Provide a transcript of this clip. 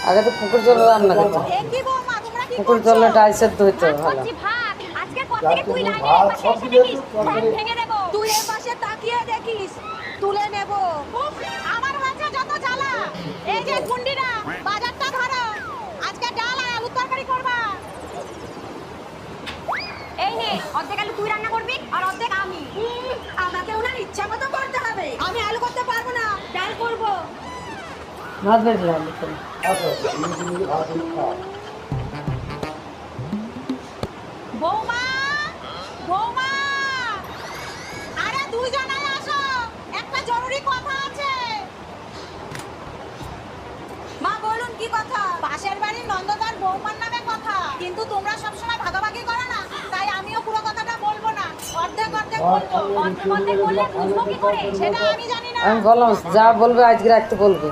আগে তো পুকুর জল রান্না করতো, পুকুর জলে ডাল সেদ্ধ হইতো ভালো। তুই এর পাশে তাকিয়ে দেখিস, তুলে নেব। আমার হয়েছে যত জ্বালা। এই যে গুন্ডিরা, বাজারটা ধরো, আজকে ডাল আর আলুর তরকারি করবা। এই নে, অর্ধেক আলু তুই রান্না করবি আর অর্ধেক আমি। আমাকে ওনার ইচ্ছা মতো করতে হবে। আমি আলু করতে পারবো না, ডাল করব। ভাত বেড়ে আলু করে। বৌমা, বৌমা, আরে দুইজনে আসো, একটা জরুরি কথা আছে। মা বলুন কি কথা? পাশের বাড়ির নন্দদার বৌমার নামে কথা, কিন্তু তোমরা সবসময় ভাগাভাগি করো না, তাই আমিও পুরো কথাটা বলবো না, অর্ধেক অর্ধেক বলবো। অর্ধেক অর্ধেক বললে বুঝবো কি করে সেটা আমি জানি না। আমি বললাম যা বলবে আজকে রাখতে বলবে।